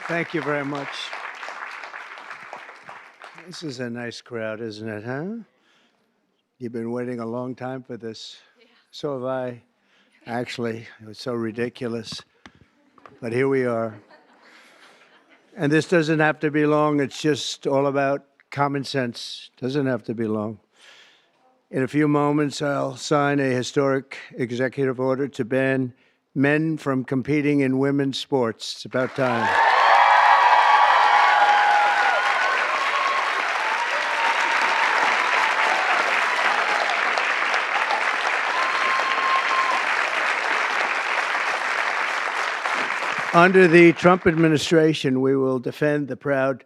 Thank you very much. This is a nice crowd, isn't it, huh? You've been waiting a long time for this. So have I. Actually, it was so ridiculous. But here we are. And this doesn't have to be long. It's just all about common sense. Doesn't have to be long. In a few moments, I'll sign a historic executive order to ban men from competing in women's sports. It's about time. Under the Trump administration, we will defend the proud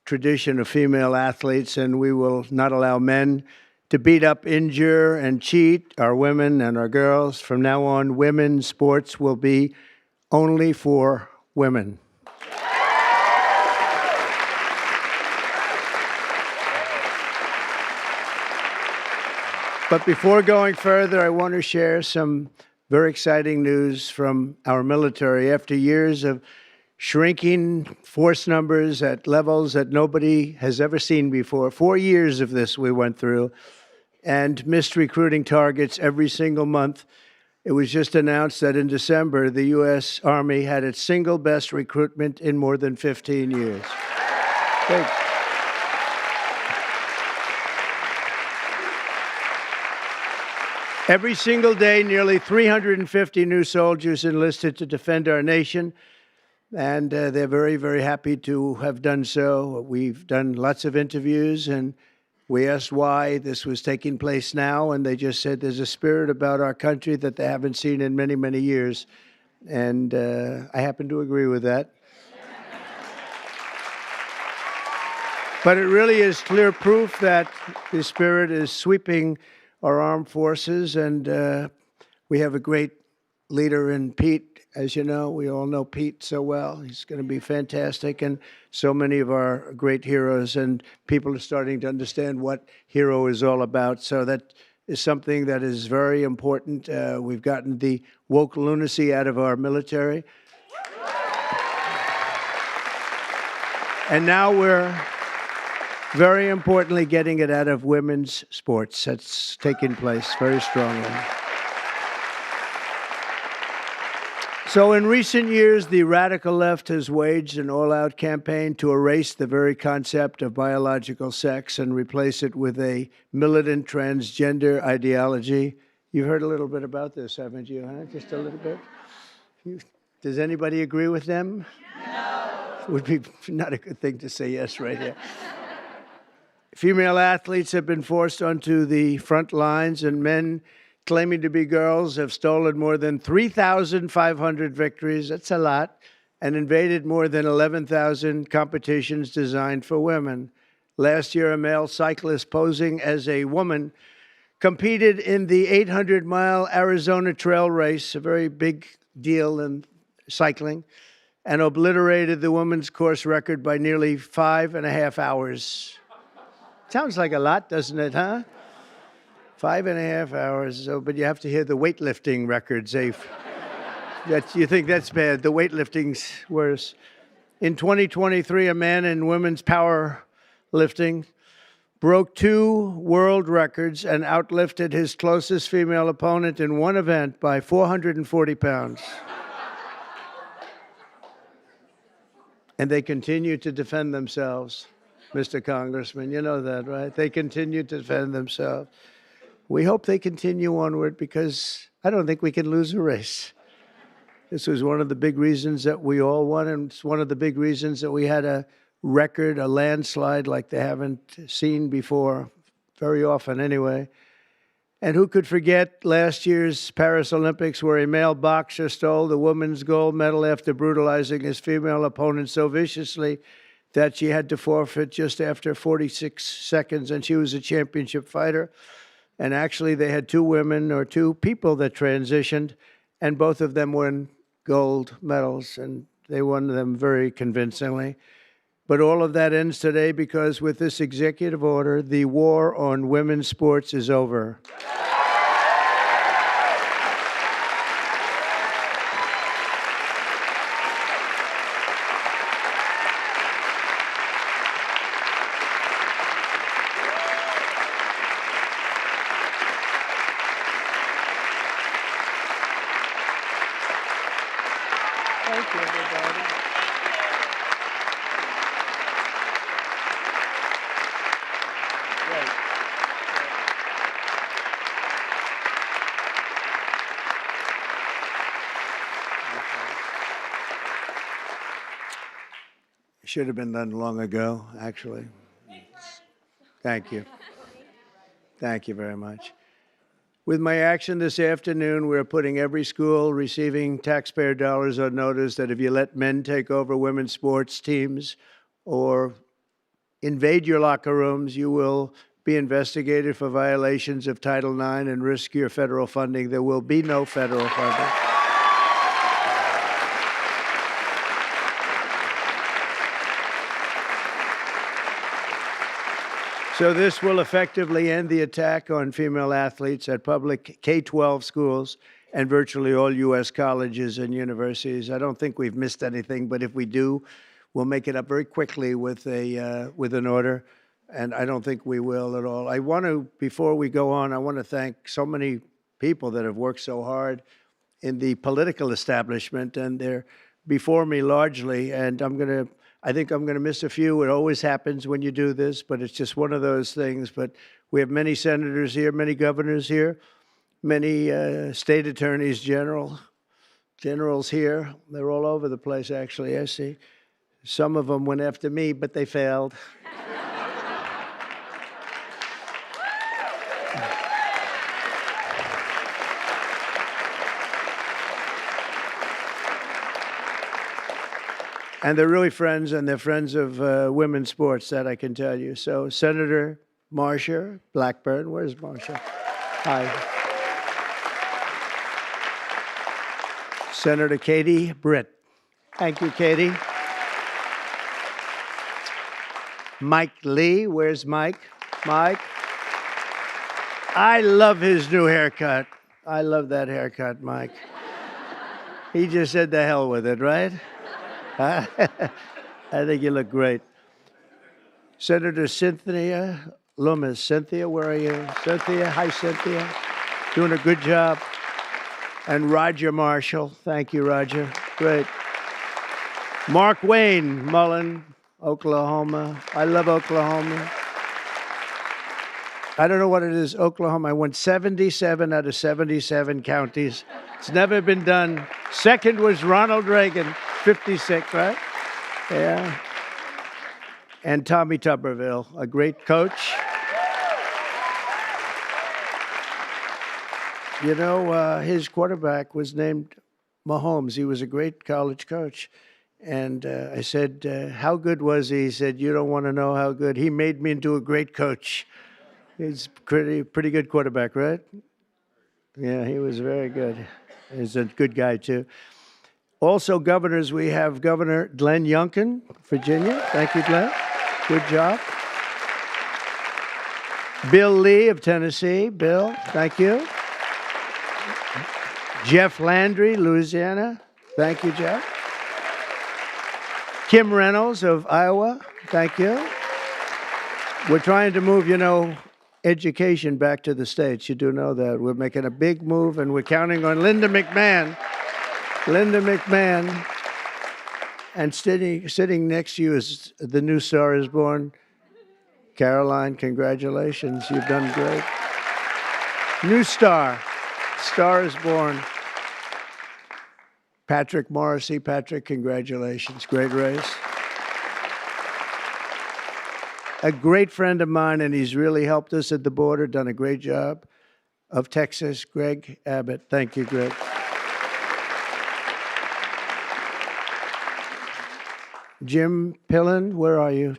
tradition of female athletes, and we will not allow men to beat up, injure, and cheat our women and our girls. From now on, women's sports will be only for women. But before going further, I want to share some very exciting news from our military. After years of shrinking force numbers at levels that nobody has ever seen before, 4 years of this we went through, and missed recruiting targets every single month, it was just announced that in December, the U.S. Army had its single best recruitment in more than 15 years. Thanks. Every single day, nearly 350 new soldiers enlisted to defend our nation, and they're very, very happy to have done so. We've done lots of interviews, and we asked why this was taking place now, and they just said there's a spirit about our country that they haven't seen in many, many years, and I happen to agree with that. But it really is clear proof that the spirit is sweeping our armed forces, and we have a great leader in Pete. As you know, we all know Pete so well. He's going to be fantastic, and so many of our great heroes, and people are starting to understand what hero is all about. So that is something that is very important. We've gotten the woke lunacy out of our military. And now we're very importantly getting it out of women's sports. That's taking place very strongly. So in recent years, the radical left has waged an all-out campaign to erase the very concept of biological sex and replace it with a militant transgender ideology. You've heard a little bit about this, haven't you? Huh? Just a little bit? Does anybody agree with them? No. Would be not a good thing to say yes right here. Female athletes have been forced onto the front lines, and men claiming to be girls have stolen more than 3,500 victories, that's a lot, and invaded more than 11,000 competitions designed for women. Last year, a male cyclist posing as a woman competed in the 800-mile Arizona Trail Race, a very big deal in cycling, and obliterated the women's course record by nearly 5.5 hours. Sounds like a lot, doesn't it, huh? 5.5 hours, but you have to hear the weightlifting records. You think that's bad. The weightlifting's worse. In 2023, a man in women's powerlifting broke 2 world records and outlifted his closest female opponent in one event by 440 pounds. And they continue to defend themselves. Mr. Congressman, you know that, right? They continue to defend themselves. We hope they continue onward because I don't think we can lose a race. This was one of the big reasons that we all won, and it's one of the big reasons that we had a record, a landslide like they haven't seen before, very often anyway. And who could forget last year's Paris Olympics where a male boxer stole the women's gold medal after brutalizing his female opponent so viciously that she had to forfeit just after 46 seconds, and she was a championship fighter. And actually, they had 2 women or 2 people that transitioned, and both of them won gold medals, and they won them very convincingly. But all of that ends today because with this executive order, the war on women's sports is over. Thank you, everybody. Great. Should have been done long ago, actually. Thank you. Thank you very much. With my action this afternoon, we're putting every school receiving taxpayer dollars on notice that if you let men take over women's sports teams or invade your locker rooms, you will be investigated for violations of Title IX and risk your federal funding. There will be no federal funding. So this will effectively end the attack on female athletes at public K-12 schools and virtually all U.S. colleges and universities. I don't think we've missed anything, but if we do, we'll make it up very quickly with an order, and I don't think we will at all. I want to, before we go on, I want to thank so many people that have worked so hard in the political establishment, and they're before me largely, and I think I'm going to miss a few. It always happens when you do this, but it's just one of those things. But we have many senators here, many governors here, many state attorneys generals here. They're all over the place, actually, I see. Some of them went after me, but they failed. And they're really friends, and they're friends of women's sports, that I can tell you. So Senator Marsha Blackburn, where's Marsha? Hi. Senator Katie Britt. Thank you, Katie. Mike Lee, where's Mike? Mike. I love his new haircut. I love that haircut, Mike. He just said the hell with it, right? I think you look great. Senator Cynthia Loomis. Cynthia, where are you? Cynthia, hi, Cynthia. Doing a good job. And Roger Marshall. Thank you, Roger. Great. Mark Wayne Mullen, Oklahoma. I love Oklahoma. I don't know what it is, Oklahoma. I won 77 out of 77 counties. It's never been done. Second was Ronald Reagan. 56, right? Yeah. And Tommy Tuberville, a great coach. You know, his quarterback was named Mahomes. He was a great college coach. And I said, how good was he? He said, you don't want to know how good. He made me into a great coach. He's pretty good quarterback, right? Yeah, he was very good. He's a good guy, too. Also, governors, we have Governor Glenn Youngkin, Virginia. Thank you, Glenn. Good job. Bill Lee of Tennessee. Bill, thank you. Jeff Landry, Louisiana. Thank you, Jeff. Kim Reynolds of Iowa. Thank you. We're trying to move, education back to the states. You do know that. We're making a big move, and we're counting on Linda McMahon. And sitting next to you is the new Star is Born. Caroline, congratulations. You've done great. New Star. Star is Born. Patrick Morrissey. Patrick, congratulations. Great race. A great friend of mine, and he's really helped us at the border, done a great job, of Texas, Greg Abbott. Thank you, Greg. Jim Pillen, where are you?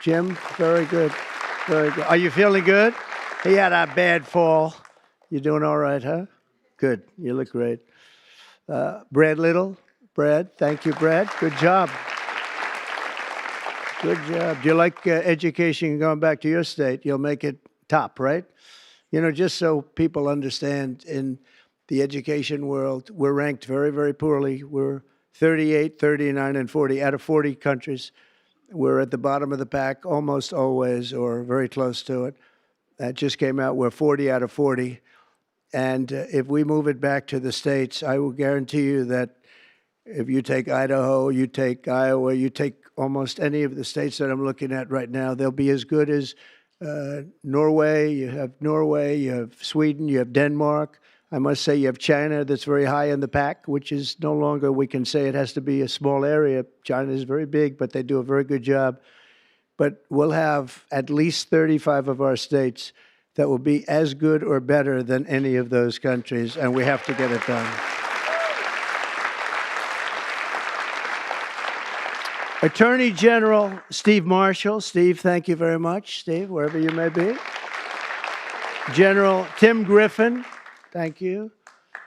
Jim, very good. Very good. Are you feeling good? He had a bad fall. You doing all right, huh? Good. You look great. Brad Little. Brad, thank you, Brad. Good job. Good job. Do you like education going back to your state? You'll make it top, right? Just so people understand, in the education world, we're ranked very, very poorly. We're 38, 39, and 40 out of 40 countries. We're at the bottom of the pack almost always, or very close to it. That just came out. We're 40 out of 40. And if we move it back to the states, I will guarantee you that If you take Idaho, you take Iowa, you take almost any of the states that I'm looking at right now, they'll be as good as Norway. You have Sweden, you have Denmark. I must say you have China that's very high in the pack, which is no longer, we can say it has to be a small area. China is very big, but they do a very good job. But we'll have at least 35 of our states that will be as good or better than any of those countries, and we have to get it done. Attorney General Steve Marshall. Steve, thank you very much. Steve, wherever you may be. General Tim Griffin. Thank you.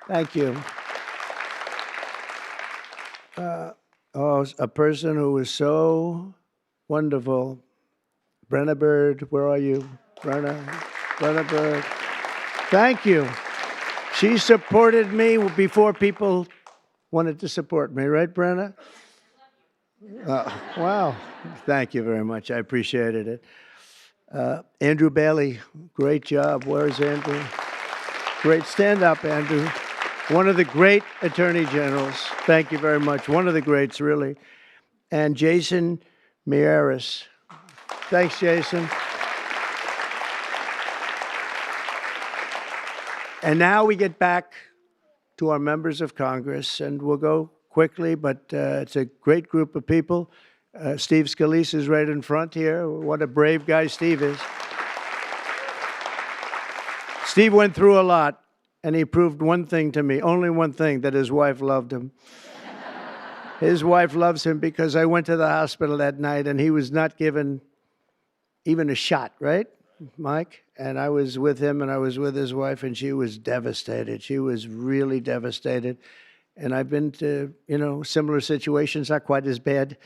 Thank you. A person who was so wonderful. Brenna Bird, where are you? Brenna Bird. Thank you. She supported me before people wanted to support me, right, Brenna? Wow. Thank you very much. I appreciated it. Andrew Bailey, great job. Where's Andrew? Great. Stand up, Andrew. One of the great attorney generals. Thank you very much. One of the greats, really. And Jason Miyares. Thanks, Jason. And now we get back to our members of Congress, and we'll go quickly, but it's a great group of people. Steve Scalise is right in front here. What a brave guy Steve is. Steve went through a lot, and he proved one thing to me, only one thing, that his wife loved him. His wife loves him because I went to the hospital that night, and he was not given even a shot, right, Mike? And I was with him, and I was with his wife, and she was devastated. She was really devastated. And I've been to, similar situations, not quite as bad,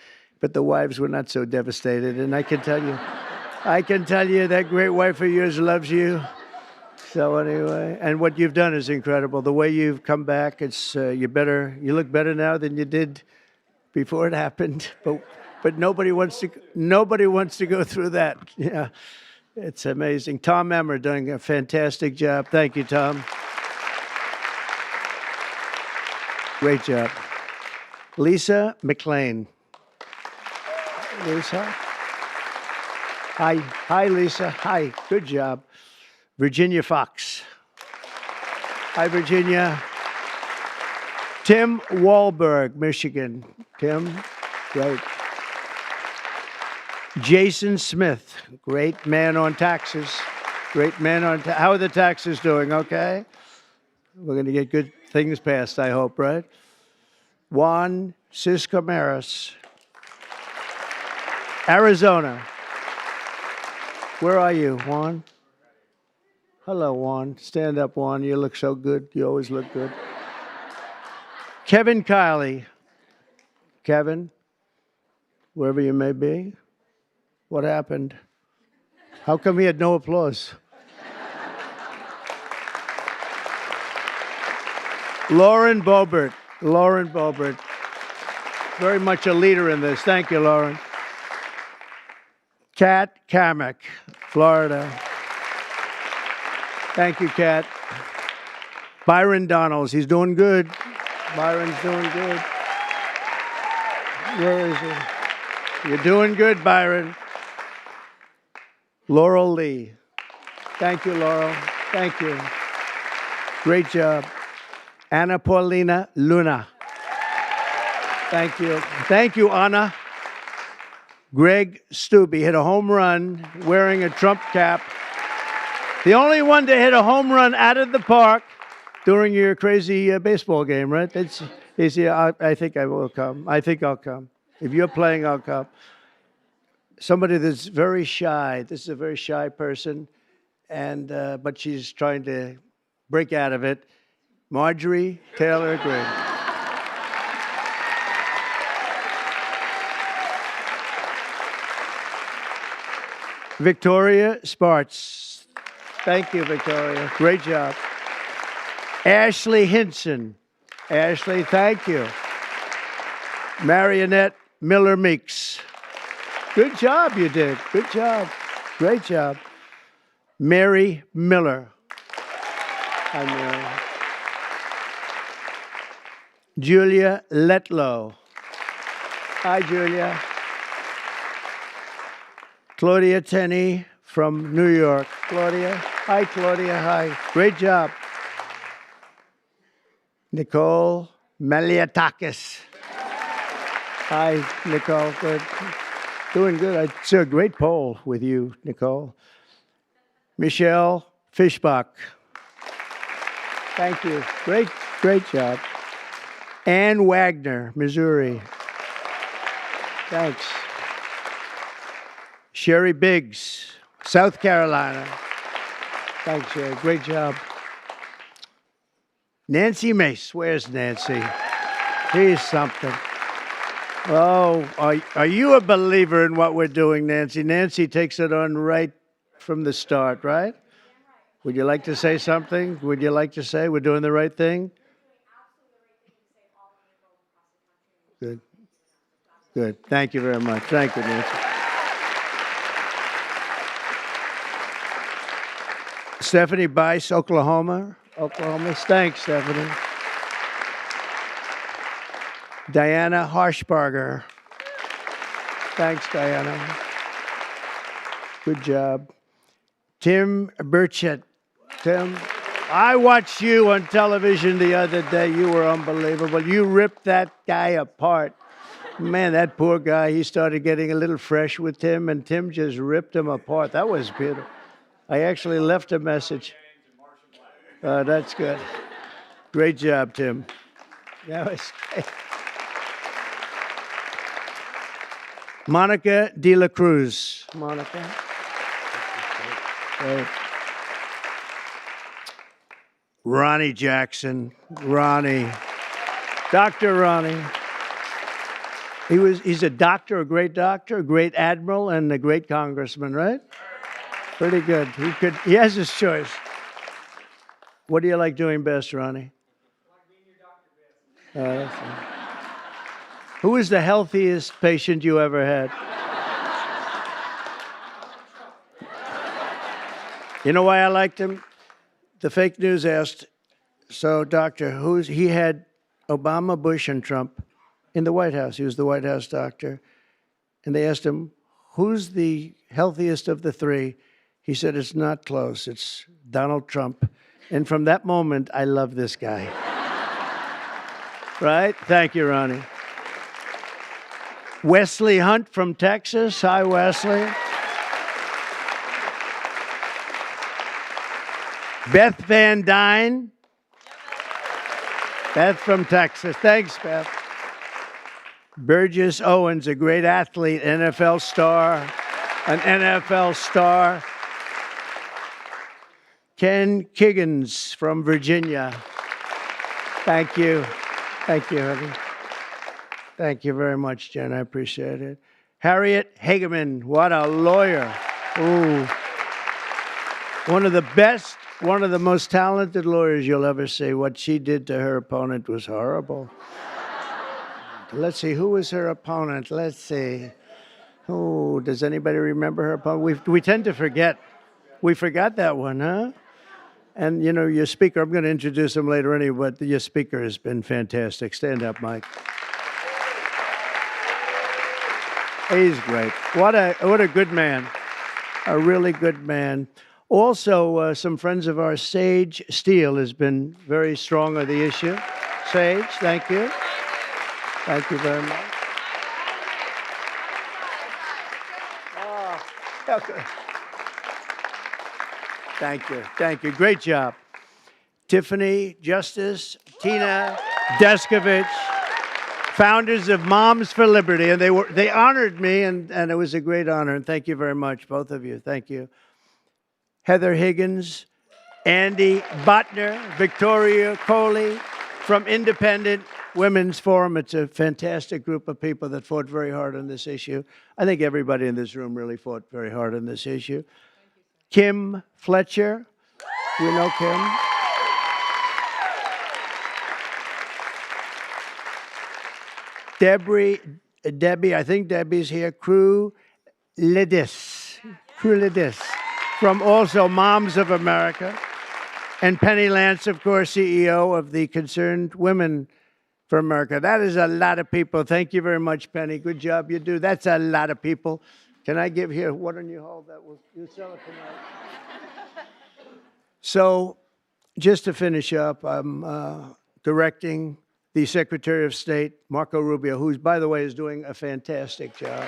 but the wives were not so devastated. And I can tell you that great wife of yours loves you. So anyway, and what you've done is incredible. The way you've come back, it's you look better now than you did before it happened. But nobody wants to go through that. Yeah, it's amazing. Tom Emmer doing a fantastic job. Thank you, Tom. Great job. Lisa McLean. Lisa. Hi, Lisa. Hi. Good job. Virginia Fox. Hi, Virginia. Tim Wahlberg, Michigan. Tim, great. Jason Smith, great man on taxes. Great man on how are the taxes doing? Okay. We're going to get good things passed, I hope, right? Juan Ciscomaris, Arizona. Where are you, Juan? Hello, Juan. Stand up, Juan. You look so good. You always look good. Kevin Kiley. Kevin, wherever you may be. What happened? How come he had no applause? Lauren Boebert. Lauren Boebert. Very much a leader in this. Thank you, Lauren. Kat Kamek, Florida. Thank you, Kat. Byron Donalds. He's doing good. Byron's doing good. Where is he? You're doing good, Byron. Laurel Lee. Thank you, Laurel. Thank you. Great job. Anna Paulina Luna. Thank you. Thank you, Anna. Greg Stubbe hit a home run wearing a Trump cap. The only one to hit a home run out of the park during your crazy baseball game, right? I think I will come. I think I'll come. If you're playing, I'll come. Somebody that's very shy. This is a very shy person, and but she's trying to break out of it. Marjorie Taylor Greene. Victoria Spartz. Thank you, Victoria. Great job. Ashley Hinson. Ashley, thank you. Marionette Miller Meeks. Good job you did. Good job. Great job. Mary Miller. Hi, Mary. Julia Letlow. Hi, Julia. Claudia Tenney from New York. Claudia. Hi, Claudia. Hi. Great job. Nicole Maliatakis. Hi, Nicole. Good. Doing good. I saw a great poll with you, Nicole. Michelle Fishbach. Thank you. Great job. Ann Wagner, Missouri. Thanks. Sherry Biggs, South Carolina. Thanks, Sherry. Great job. Nancy Mace. Where's Nancy? She's something. Oh, are you a believer in what we're doing, Nancy? Nancy takes it on right from the start, right? Would you like to say something? Would you like to say we're doing the right thing? Good. Good. Thank you very much. Thank you, Nancy. Stephanie Bice, Oklahoma. Thanks, Stephanie. Diana Harshbarger. Thanks, Diana. Good job. Tim Burchett. Tim, I watched you on television the other day. You were unbelievable. You ripped that guy apart. Man, that poor guy, he started getting a little fresh with Tim, and Tim just ripped him apart. That was beautiful. I actually left a message. That's good. Great job, Tim. That was great. Monica De La Cruz. Monica. Great. Ronnie Jackson. Ronnie. Dr. Ronnie. He's a doctor, a great admiral, and a great congressman, right? Pretty good. He has his choice. What do you like doing best, Ronnie? Who is the healthiest patient you ever had? You know why I liked him? The fake news asked, so doctor, he had Obama, Bush, and Trump in the White House. He was the White House doctor. And they asked him, who's the healthiest of the three? He said, it's not close. It's Donald Trump. And from that moment, I love this guy. Right? Thank you, Ronnie. Wesley Hunt from Texas. Hi, Wesley. Beth Van Dyne. Beth from Texas. Thanks, Beth. Burgess Owens, a great athlete, an NFL star. Ken Kiggins from Virginia. Thank you. Thank you, honey. Thank you very much, Jen. I appreciate it. Harriet Hageman, what a lawyer. Ooh. One of the best, one of the most talented lawyers you'll ever see. What she did to her opponent was horrible. Let's see, who was her opponent? Let's see. Oh, does anybody remember her opponent? We tend to forget. We forgot that one, huh? And, you know, your speaker, I'm going to introduce him later anyway, but your speaker has been fantastic. Stand up, Mike. He's great. What a good man. A really good man. Also, some friends of ours, Sage Steele, has been very strong on the issue. Sage, thank you. Thank you very much. Oh, okay. Thank you. Thank you. Great job. Tiffany Justice, Tina Deskovich, founders of Moms for Liberty. And they honored me, and it was a great honor. And thank you very much, both of you. Thank you. Heather Higgins, Andy Botner, Victoria Coley from Independent Women's Forum. It's a fantastic group of people that fought very hard on this issue. I think everybody in this room really fought very hard on this issue. Kim Fletcher, you know Kim? Debbie, I think Debbie's here. Crew Lidis from also Moms of America. And Penny Lance, of course, CEO of the Concerned Women for America. That is a lot of people. Thank you very much, Penny. Good job you do. That's a lot of people. Can I give here? Why don't you hold that? You sell it tonight. So, just to finish up, I'm directing the Secretary of State, Marco Rubio, who, by the way, is doing a fantastic job.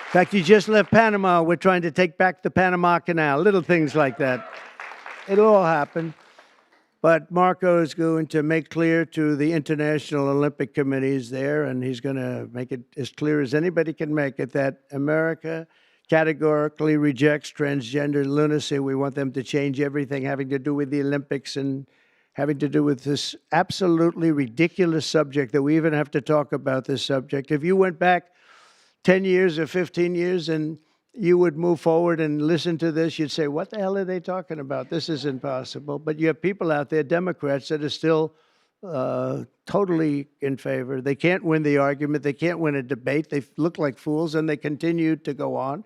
In fact, he just left Panama. We're trying to take back the Panama Canal, little things like that. It'll all happen. But Marco is going to make clear to the International Olympic Committees there, and he's going to make it as clear as anybody can make it, that America categorically rejects transgender lunacy. We want them to change everything having to do with the Olympics and having to do with this absolutely ridiculous subject that we even have to talk about this subject. If you went back 10 years or 15 years and you would move forward and listen to this, you'd say, what the hell are they talking about? This is impossible. But you have people out there, Democrats, that are still totally in favor. They can't win the argument. They can't win a debate. They look like fools, and they continue to go on.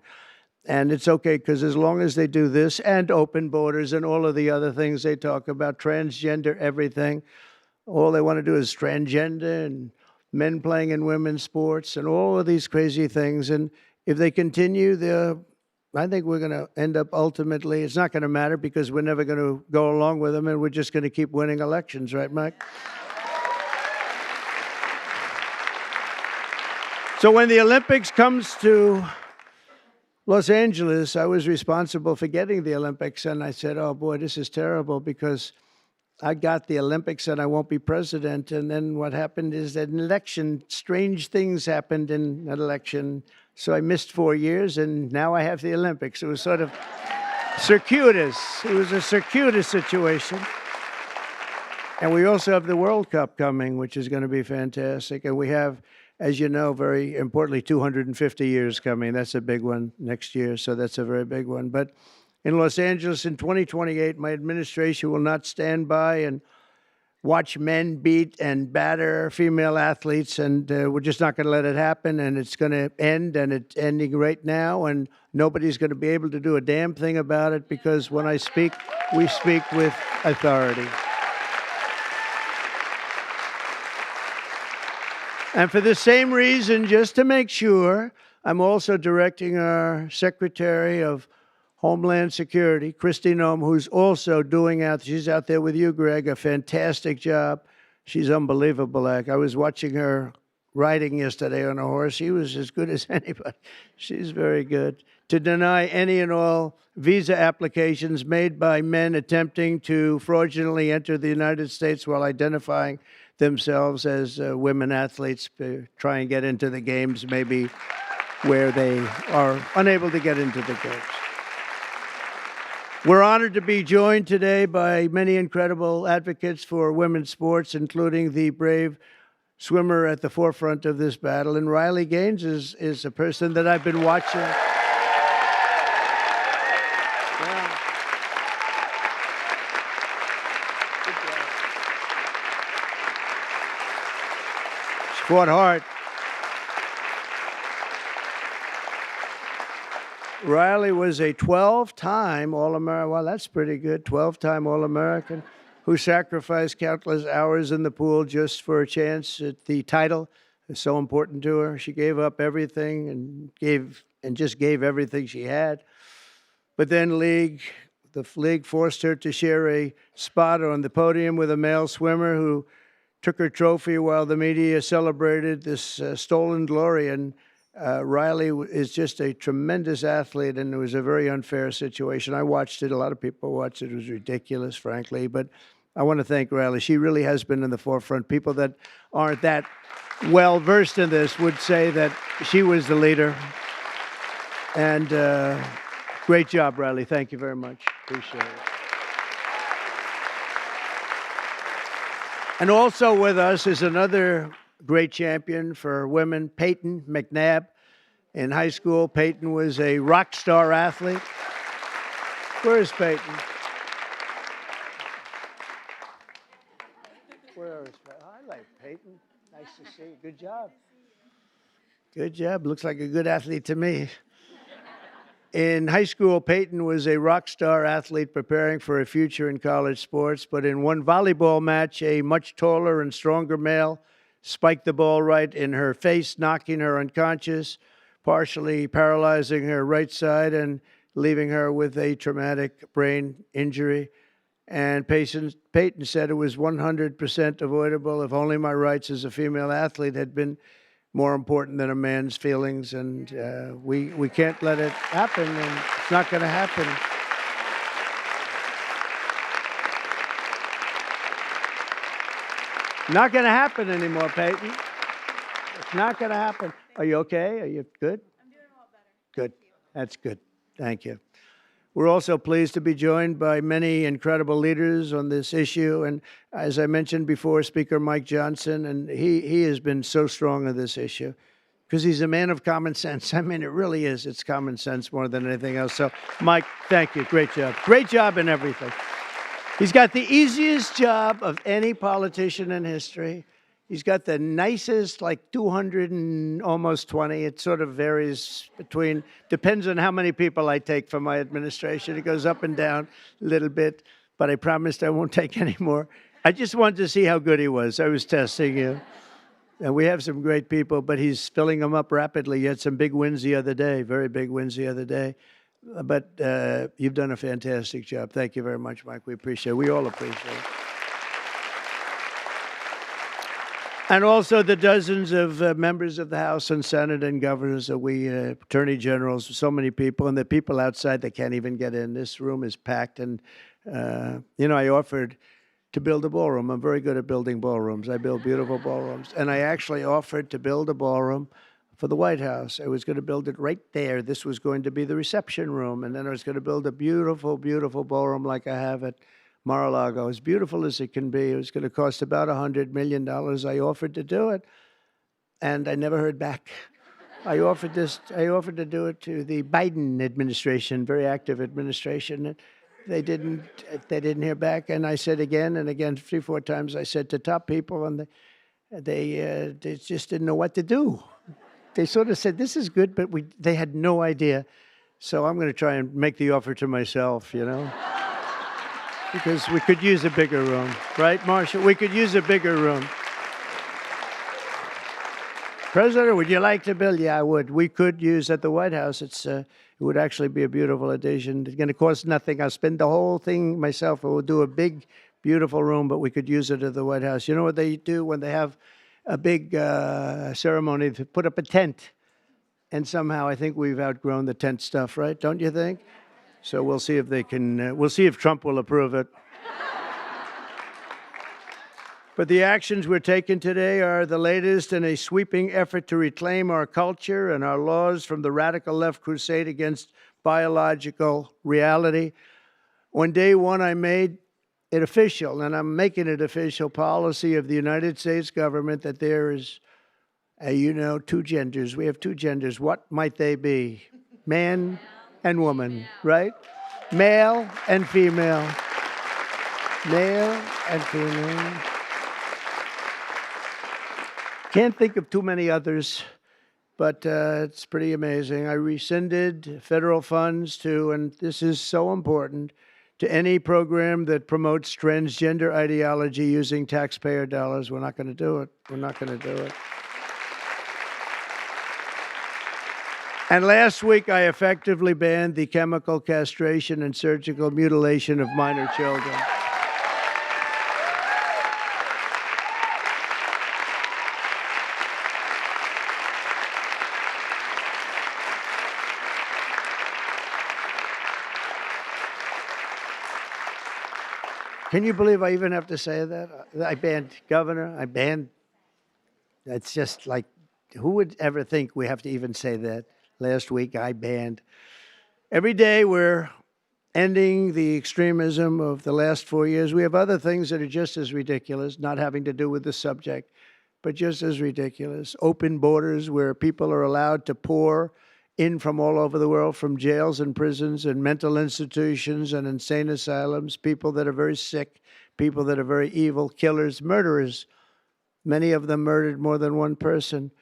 And it's okay, because as long as they do this and open borders and all of the other things they talk about, transgender everything, all they want to do is transgender and men playing in women's sports and all of these crazy things. And if they continue, I think we're going to end up ultimately, it's not going to matter because we're never going to go along with them, and we're just going to keep winning elections, right, Mike? So when the Olympics comes to Los Angeles, I was responsible for getting the Olympics, and I said, oh boy, this is terrible because I got the Olympics and I won't be president. And then what happened is that an election, strange things happened in an election. So I missed 4 years, and now I have the Olympics. It was sort of circuitous. It was a circuitous situation. And we also have the World Cup coming, which is going to be fantastic. And we have, as you know, very importantly, 250 years coming. That's a big one next year, so that's a very big one. But in Los Angeles in 2028, my administration will not stand by and watch men beat and batter female athletes, and we're just not going to let it happen, and it's going to end, and it's ending right now, and nobody's going to be able to do a damn thing about it, because when I speak, we speak with authority. And for the same reason, just to make sure, I'm also directing our Secretary of Homeland Security, Kristi Noem, who's also she's out there with you, Greg, a fantastic job. She's unbelievable. I was watching her riding yesterday on a horse. She was as good as anybody. She's very good. To deny any and all visa applications made by men attempting to fraudulently enter the United States while identifying themselves as women athletes, try and get into the games, maybe where they are unable to get into the games. We're honored to be joined today by many incredible advocates for women's sports, including the brave swimmer at the forefront of this battle. And Riley Gaines is a person that I've been watching. Yeah. Good job. She fought hard. Riley was a 12-time All-American. Well, that's pretty good. 12-time All-American who sacrificed countless hours in the pool just for a chance at the title. It's so important to her. She gave up everything and just gave everything she had. But then the league forced her to share a spot on the podium with a male swimmer who took her trophy while the media celebrated this stolen glory. And Riley is just a tremendous athlete, and it was a very unfair situation. I watched it. A lot of people watched it. It was ridiculous, frankly. But I want to thank Riley. She really has been in the forefront. People that aren't that well-versed in this would say that she was the leader. And great job, Riley. Thank you very much. Appreciate it. And also with us is another great champion for women, Peyton McNabb. In high school, Peyton was a rock star athlete. Where is Peyton? Where is Peyton? I like Peyton. Nice to see you. Good job. Good job. Looks like a good athlete to me. In high school, Peyton was a rock star athlete preparing for a future in college sports, but in one volleyball match, a much taller and stronger male spiked the ball right in her face, knocking her unconscious, partially paralyzing her right side and leaving her with a traumatic brain injury. And Peyton said it was 100% avoidable if only my rights as a female athlete had been more important than a man's feelings, and we can't let it happen, and it's not going to happen. Not going to happen anymore, Peyton. It's not going to happen. Are you okay? Are you good? I'm doing a lot better. Good. That's good. Thank you. We're also pleased to be joined by many incredible leaders on this issue. And as I mentioned before, Speaker Mike Johnson, and he has been so strong on this issue because he's a man of common sense. I mean, it really is. It's common sense more than anything else. So, Mike, thank you. Great job. Great job in everything. He's got the easiest job of any politician in history. He's got the nicest, like 200 and almost 20. It sort of varies between, depends on how many people I take from my administration. It goes up and down a little bit, but I promised I won't take any more. I just wanted to see how good he was. I was testing you. And we have some great people, but he's filling them up rapidly. He had some big wins the other day, very big wins the other day. But you've done a fantastic job. Thank you very much, Mike. We appreciate it. We all appreciate it. And also the dozens of members of the House and Senate and governors that attorney generals, so many people, and the people outside that can't even get in. This room is packed. And, I offered to build a ballroom. I'm very good at building ballrooms. I build beautiful ballrooms. And I actually offered to build a ballroom for the White House. I was going to build it right there. This was going to be the reception room. And then I was going to build a beautiful, beautiful ballroom like I have at Mar-a-Lago, as beautiful as it can be. It was going to cost about $100 million. I offered to do it, and I never heard back. I offered to do it to the Biden administration, very active administration. They didn't hear back, and I said again and again, 3-4 times. I said to top people, and they just didn't know what to do. They sort of said, "This is good," but they had no idea. So I'm going to try and make the offer to myself, because we could use a bigger room, right, Marshall? We could use a bigger room. President, would you like to build? Yeah, I would. We could use at the White House. It would actually be a beautiful addition. It's going to cost nothing. I'll spend the whole thing myself. We'll do a big, beautiful room, but we could use it at the White House. You know what they do when they have a big ceremony? They put up a tent. And somehow I think we've outgrown the tent stuff, right? Don't you think? So we'll see if they can, we'll see if Trump will approve it. But the actions we're taking today are the latest in a sweeping effort to reclaim our culture and our laws from the radical left crusade against biological reality. On day one, I made it official, and I'm making it official policy of the United States government that there is, two genders. We have two genders. What might they be? Man and woman, right? Male and female. Male and female. Can't think of too many others, but it's pretty amazing. I rescinded federal funds to, and this is so important, to any program that promotes transgender ideology using taxpayer dollars. We're not going to do it. We're not going to do it. And last week, I effectively banned the chemical castration and surgical mutilation of minor children. Can you believe I even have to say that? I banned governor. I banned. That's just like, who would ever think we have to even say that? Last week, I banned. Every day, we're ending the extremism of the last 4 years. We have other things that are just as ridiculous, not having to do with the subject, but just as ridiculous. Open borders where people are allowed to pour in from all over the world, from jails and prisons and mental institutions and insane asylums, people that are very sick, people that are very evil, killers, murderers. Many of them murdered more than one person.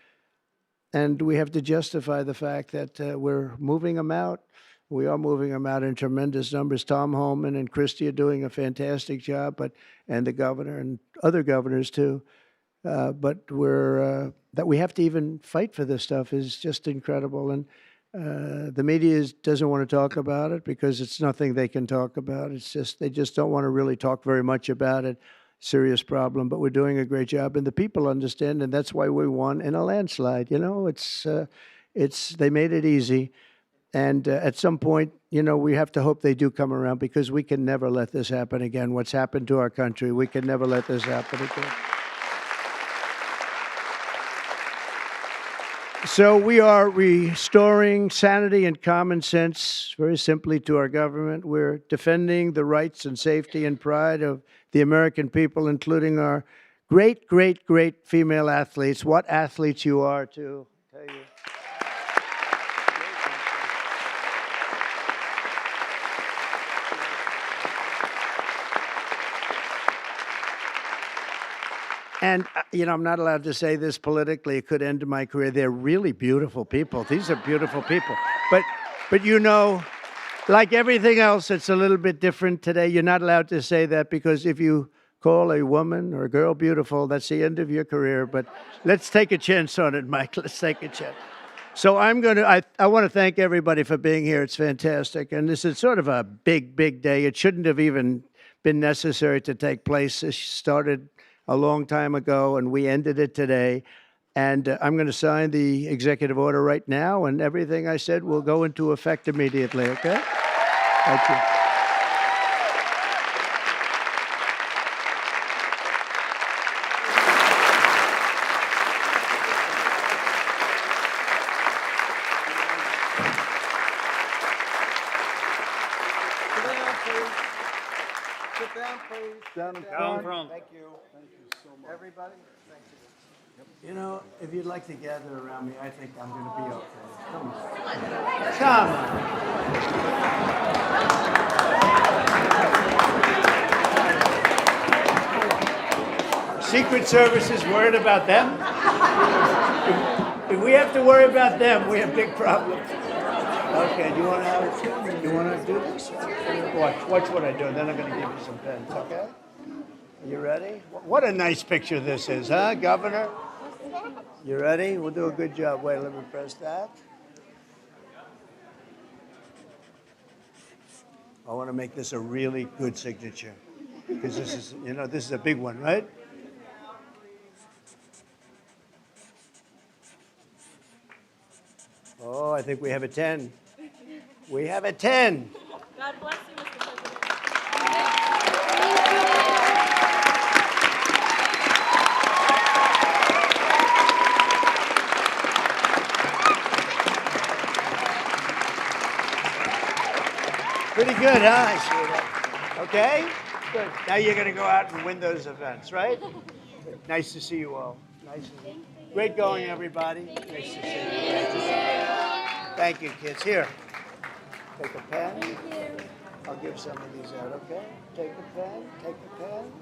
And we have to justify the fact that we're moving them out. We are moving them out in tremendous numbers. Tom Homan and Christie are doing a fantastic job, and the governor and other governors too. But that we have to even fight for this stuff is just incredible. And the media doesn't want to talk about it because it's nothing they can talk about. It's just they just don't want to really talk very much about it. Serious problem, but we're doing a great job, and the people understand, and that's why we won in a landslide. You know, it's they made it easy, and at some point, you know, we have to hope they do come around because we can never let this happen again. What's happened to our country, we can never let this happen again. So we are restoring sanity and common sense, very simply, to our government. We're defending the rights and safety and pride of the American people, including our great, great, great female athletes. What athletes you are, too, I tell you. And, you know, I'm not allowed to say this politically. It could end my career. They're really beautiful people. These are beautiful people. But you know, like everything else, it's a little bit different today. You're not allowed to say that because if you call a woman or a girl beautiful, that's the end of your career. But let's take a chance on it, Mike. Let's take a chance. So I want to thank everybody for being here. It's fantastic. And this is sort of a big, big day. It shouldn't have even been necessary to take place. This started a long time ago, and we ended it today. And I'm going to sign the executive order right now, and everything I said will go into effect immediately, okay? Thank you. Sit down, please. Down front. Thank you. Thank you so much. Everybody, thank you. You know, if you'd like to gather around me, I think I'm going to be okay. Come on. Come on. Secret Service is worried about them. If we have to worry about them, we have big problems. Okay, do you want to do this? Watch what I do, and then I'm going to give you some pens, okay? Are you ready? What a nice picture this is, huh, Governor? You ready? We'll do a good job. Wait, let me press that. I want to make this a really good signature because this is, you know, this is a big one, right? Oh, I think we have a 10. We have a 10. God bless you, Mr. President. Pretty good, huh? I see that. Okay? Good. Now you're going to go out and win those events, right? Nice to see you all. Nice to see you. Great going, everybody. Nice to see you. Nice to see you. Thank you, kids. Here, take a pen. I'll give some of these out, okay? Take a pen, take a pen.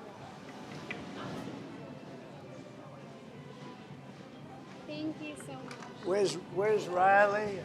Thank you so much. Where's Riley?